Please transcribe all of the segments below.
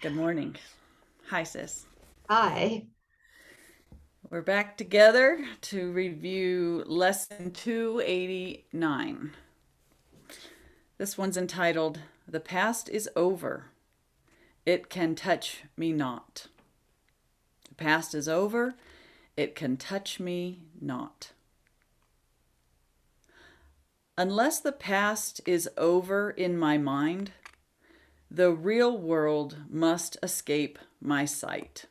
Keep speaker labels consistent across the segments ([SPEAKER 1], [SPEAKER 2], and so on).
[SPEAKER 1] Good morning. Hi, sis.
[SPEAKER 2] Hi.
[SPEAKER 1] We're back together to review lesson 289. This one's entitled, The Past is Over. It Can Touch Me Not. The past is over. It can touch me not. Unless the past is over in my mind, the real world must escape my sight.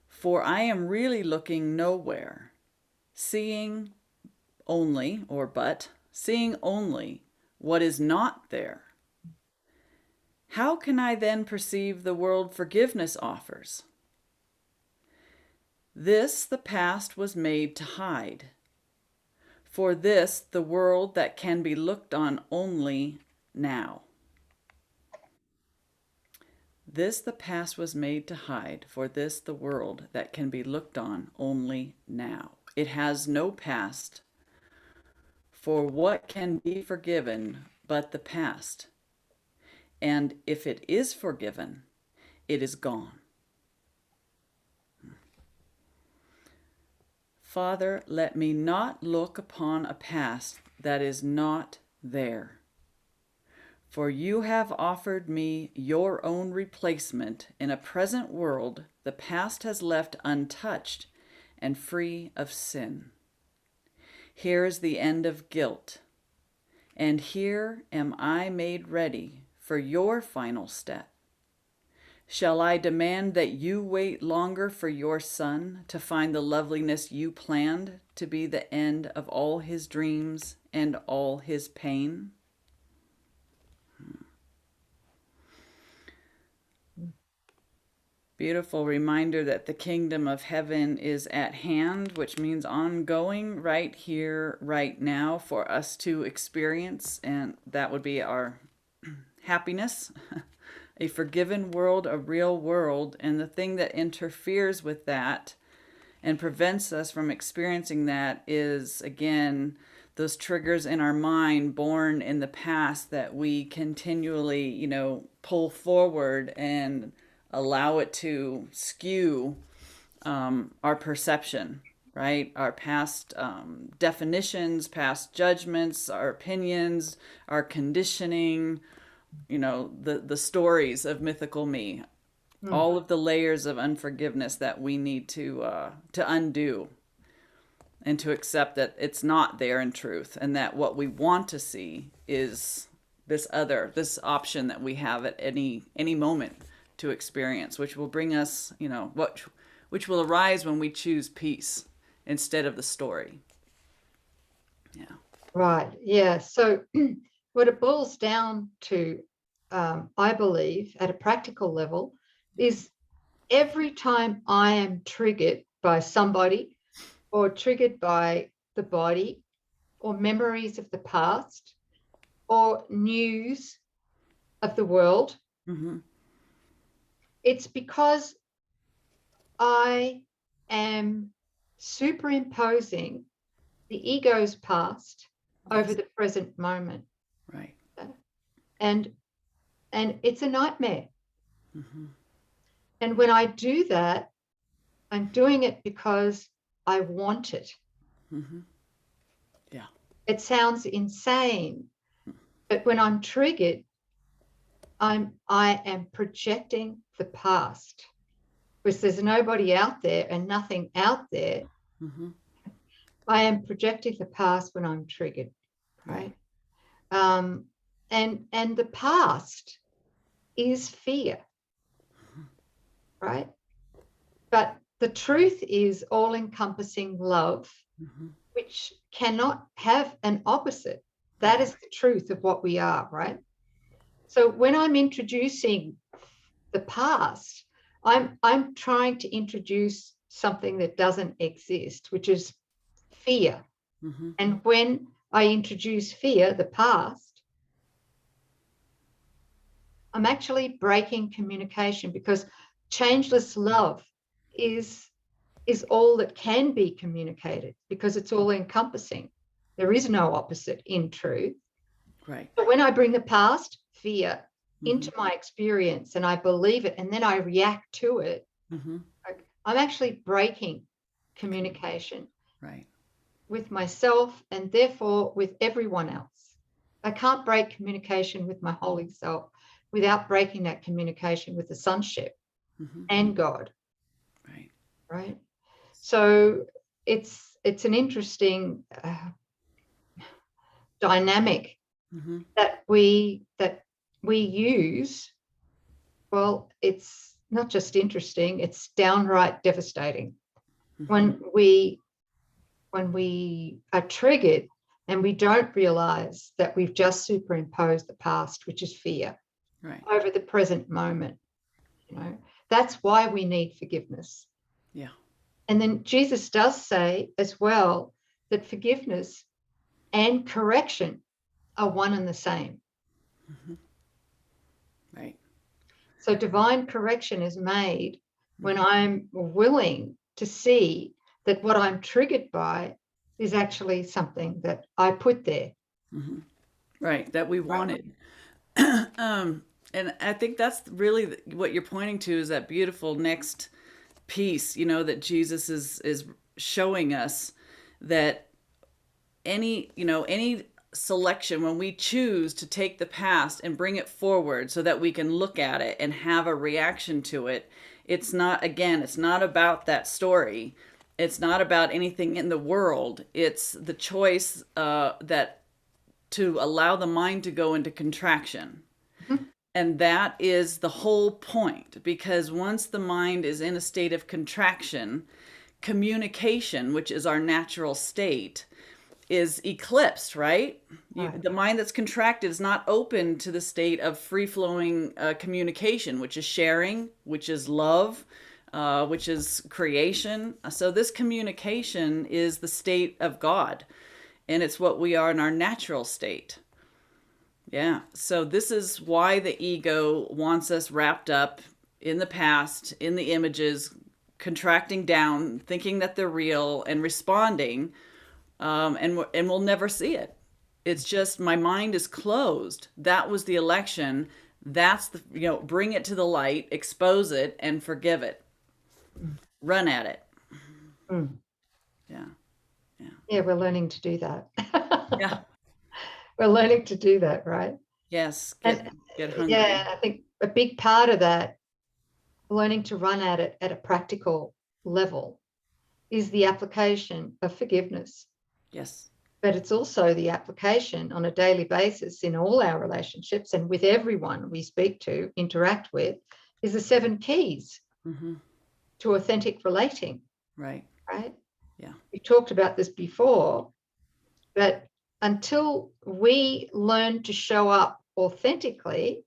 [SPEAKER 1] For I am really looking nowhere, seeing only, seeing only what is not there. How can I then perceive the world forgiveness offers? This the past was made to hide. For this the world that can be looked on only now. This the past was made to hide, for this the world that can be looked on only now. It has no past, for what can be forgiven but the past? And if it is forgiven, it is gone. Father, let me not look upon a past that is not there. For you have offered me your own replacement in a present world the past has left untouched and free of sin. Here is the end of guilt, and here am I made ready for your final step. Shall I demand that you wait longer for your son to find the loveliness you planned to be the end of all his dreams and all his pain? Beautiful reminder that the kingdom of heaven is at hand, which means ongoing right here, right now for us to experience. And that would be our happiness, a forgiven world, a real world. And the thing that interferes with that and prevents us from experiencing that is, again, those triggers in our mind born in the past that we continually, pull forward and allow it to skew our perception, right? Our past definitions, past judgments, our opinions, our conditioning, the stories of mythical me, all of the layers of unforgiveness that we need to undo and to accept that it's not there in truth, and that what we want to see is this option that we have at any moment to experience, which will bring us, which will arise when we choose peace instead of the story. Yeah.
[SPEAKER 2] Right. Yeah. So what it boils down to, I believe, at a practical level, is every time I am triggered by somebody or triggered by the body or memories of the past or news of the world,
[SPEAKER 1] Mm-hmm.
[SPEAKER 2] it's because I am superimposing the ego's past over
[SPEAKER 1] Yes.
[SPEAKER 2] the present moment.
[SPEAKER 1] Right.
[SPEAKER 2] And it's a nightmare.
[SPEAKER 1] Mm-hmm.
[SPEAKER 2] And when I do that, I'm doing it because I want it.
[SPEAKER 1] Mm-hmm. Yeah.
[SPEAKER 2] It sounds insane, but when I'm triggered, I am projecting the past because there's nobody out there and nothing out there.
[SPEAKER 1] Mm-hmm.
[SPEAKER 2] I am projecting the past when I'm triggered, right? Um, and the past is fear, right? But the truth is all-encompassing love,
[SPEAKER 1] Mm-hmm.
[SPEAKER 2] which cannot have an opposite. That is the truth of what we are, right? So when I'm introducing the past, I'm trying to introduce something that doesn't exist, which is fear.
[SPEAKER 1] Mm-hmm.
[SPEAKER 2] And when I introduce fear, the past, I'm actually breaking communication because changeless love is all that can be communicated because it's all encompassing. There is no opposite in truth.
[SPEAKER 1] Right.
[SPEAKER 2] But when I bring the past, fear, into my experience and I believe it and then I react to it, I'm actually breaking communication
[SPEAKER 1] Right.
[SPEAKER 2] with myself and therefore with everyone else. I can't break communication with my holy self without breaking that communication with the sonship and God.
[SPEAKER 1] Right.
[SPEAKER 2] Right. So it's an interesting dynamic that we use. Well, it's not just interesting, it's downright devastating when we are triggered and we don't realize that we've just superimposed the past, which is fear,
[SPEAKER 1] Right.
[SPEAKER 2] over the present moment. You know, that's why we need forgiveness.
[SPEAKER 1] Yeah.
[SPEAKER 2] And then Jesus does say as well that forgiveness and correction are one and the same.
[SPEAKER 1] Right.
[SPEAKER 2] So divine correction is made when I'm willing to see that what I'm triggered by is actually something that I put there.
[SPEAKER 1] Right. That we
[SPEAKER 2] Right.
[SPEAKER 1] wanted. And I think that's really what you're pointing to, is that beautiful next piece, that Jesus is showing us that any selection, when we choose to take the past and bring it forward so that we can look at it and have a reaction to it, it's not about that story. It's not about anything in the world. It's the choice that to allow the mind to go into contraction. And that is the whole point, because once the mind is in a state of contraction, communication, which is our natural state, is eclipsed, right?
[SPEAKER 2] Right.
[SPEAKER 1] The mind that's contracted is not open to the state of free flowing communication, which is sharing, which is love, which is creation. So, this communication is the state of God, and it's what we are in our natural state. Yeah. So this is why the ego wants us wrapped up in the past, in the images, contracting down, thinking that they're real, and responding, and we'll never see it. It's just my mind is closed. That was the election. That's bring it to the light, expose it, and forgive it. Run at it.
[SPEAKER 2] Mm.
[SPEAKER 1] Yeah.
[SPEAKER 2] Yeah, we're learning to do that.
[SPEAKER 1] Yeah.
[SPEAKER 2] We're learning to do that, right?
[SPEAKER 1] Yes.
[SPEAKER 2] And
[SPEAKER 1] Get
[SPEAKER 2] yeah,
[SPEAKER 1] hungry.
[SPEAKER 2] I think a big part of that, learning to run at it at a practical level, is the application of forgiveness.
[SPEAKER 1] Yes.
[SPEAKER 2] But it's also the application on a daily basis in all our relationships and with everyone we speak to, interact with, is the 7 keys to authentic relating.
[SPEAKER 1] Right.
[SPEAKER 2] Right?
[SPEAKER 1] Yeah.
[SPEAKER 2] We talked about this before, but until we learn to show up authentically,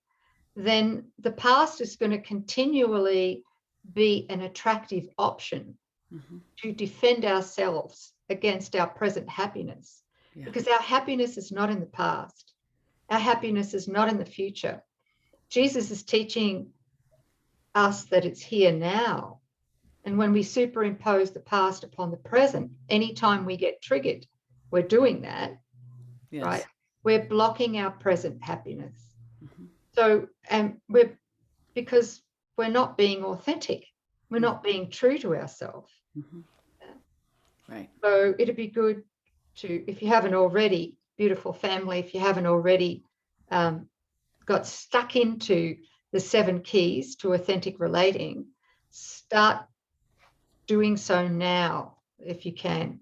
[SPEAKER 2] then the past is going to continually be an attractive option to defend ourselves against our present happiness.
[SPEAKER 1] Yeah.
[SPEAKER 2] Because our happiness is not in the past. Our happiness is not in the future. Jesus is teaching us that it's here now. And when we superimpose the past upon the present, anytime we get triggered, we're doing that,
[SPEAKER 1] Yes.
[SPEAKER 2] right? We're blocking our present happiness. So, and because we're not being authentic, we're not being true to ourselves.
[SPEAKER 1] Right.
[SPEAKER 2] So it'd be good to, if you haven't already, beautiful family, if you haven't already got stuck into the 7 keys to authentic relating, start doing so now if you can.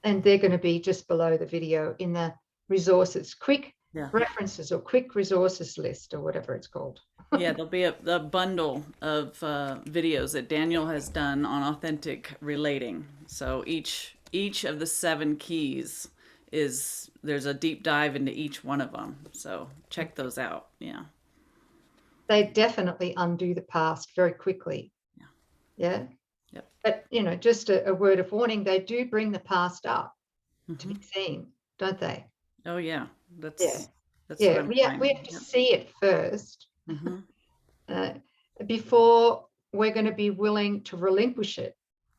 [SPEAKER 2] And they're going to be just below the video in the resources, quick references or quick resources list or whatever it's called.
[SPEAKER 1] Yeah, there'll be a bundle of videos that Daniel has done on authentic relating. So each of the 7 keys there's a deep dive into each one of them. So check those out. Yeah.
[SPEAKER 2] They definitely undo the past very quickly. Yeah.
[SPEAKER 1] Yep.
[SPEAKER 2] But, just a word of warning, they do bring the past up to be seen, don't they?
[SPEAKER 1] Oh, yeah. That's what I'm
[SPEAKER 2] We have
[SPEAKER 1] finding.
[SPEAKER 2] to see it first before we're going to be willing to relinquish it.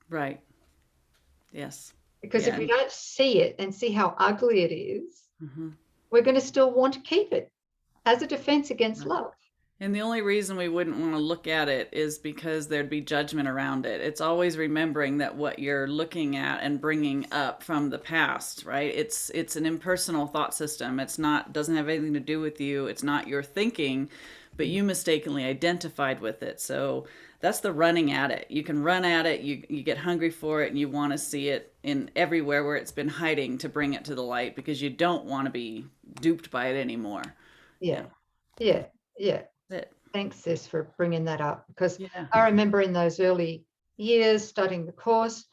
[SPEAKER 1] Right. Yes.
[SPEAKER 2] Because if we don't see it and see how ugly it is, we're going to still want to keep it. as a defense against love.
[SPEAKER 1] And the only reason we wouldn't want to look at it is because there'd be judgment around it. It's always remembering that what you're looking at and bringing up from the past, right? It's an impersonal thought system. It's not doesn't have anything to do with you. It's not your thinking, but you mistakenly identified with it. So that's the running at it. You can run at it, you get hungry for it, and you want to see it in everywhere where it's been hiding to bring it to the light because you don't want to be duped by it anymore.
[SPEAKER 2] Yeah. Yeah. Yeah.
[SPEAKER 1] That's it.
[SPEAKER 2] Thanks, sis, for bringing that up, because
[SPEAKER 1] Yeah.
[SPEAKER 2] I remember in those early years studying the course,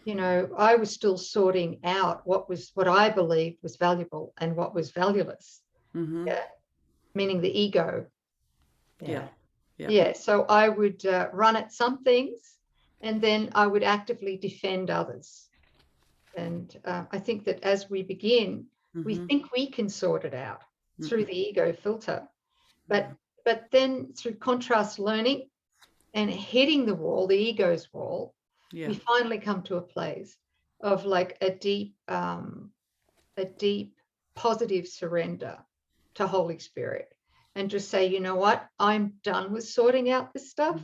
[SPEAKER 2] I was still sorting out what I believed was valuable and what was valueless.
[SPEAKER 1] Mm-hmm.
[SPEAKER 2] Yeah. Meaning the ego.
[SPEAKER 1] Yeah. Yeah.
[SPEAKER 2] Yeah. So I would run at some things, and then I would actively defend others. And I think that as we begin, we
[SPEAKER 1] Mm-hmm.
[SPEAKER 2] think we can sort it out through
[SPEAKER 1] Mm-hmm.
[SPEAKER 2] the ego filter. But then through contrast learning and hitting the wall, the ego's wall,
[SPEAKER 1] Yeah.
[SPEAKER 2] we finally come to a place of like a deep positive surrender to Holy Spirit, and just say, you know what, I'm done with sorting out this stuff.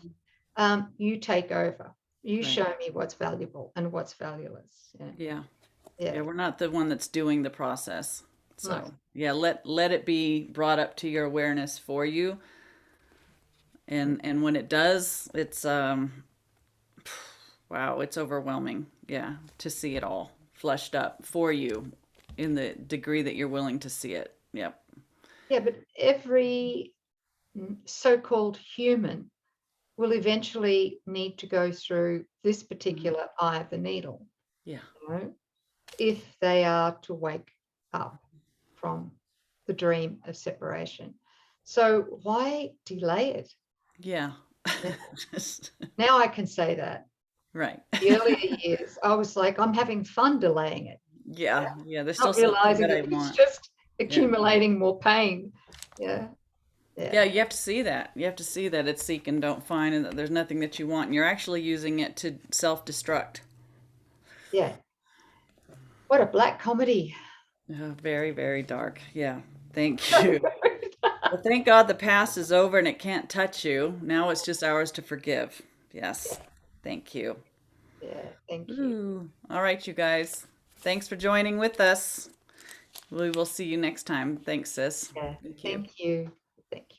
[SPEAKER 2] You take over. You
[SPEAKER 1] Right.
[SPEAKER 2] show me what's valuable and what's valueless.
[SPEAKER 1] Yeah.
[SPEAKER 2] Yeah.
[SPEAKER 1] Yeah. We're not the one that's doing the process. So
[SPEAKER 2] No.
[SPEAKER 1] yeah, let it be brought up to your awareness for you. And when it does, it's wow, it's overwhelming. Yeah, to see it all fleshed up for you in the degree that you're willing to see it. Yep.
[SPEAKER 2] Yeah, but every so-called human will eventually need to go through this particular eye of the needle,
[SPEAKER 1] Yeah.
[SPEAKER 2] If they are to wake up from the dream of separation. So why delay it?
[SPEAKER 1] Yeah.
[SPEAKER 2] Now I can say that.
[SPEAKER 1] Right.
[SPEAKER 2] The earlier years, I was like, I'm having fun delaying it.
[SPEAKER 1] Yeah. Yeah. There's still
[SPEAKER 2] Not
[SPEAKER 1] something
[SPEAKER 2] realizing
[SPEAKER 1] that I
[SPEAKER 2] that it's
[SPEAKER 1] want.
[SPEAKER 2] just
[SPEAKER 1] Yeah.
[SPEAKER 2] accumulating more pain. Yeah.
[SPEAKER 1] Yeah, you have to see that. You have to see that it's seek and don't find and that there's nothing that you want. And you're actually using it to self-destruct.
[SPEAKER 2] Yeah. What a black comedy.
[SPEAKER 1] Very, very dark. Yeah. Thank you. Well, thank God the past is over and it can't touch you. Now it's just ours to forgive. Yes. Thank you.
[SPEAKER 2] Yeah, thank you.
[SPEAKER 1] Ooh. All right, you guys. Thanks for joining with us. We will see you next time. Thanks, sis.
[SPEAKER 2] Yeah,
[SPEAKER 1] Thank you.
[SPEAKER 2] thank you. Thank you.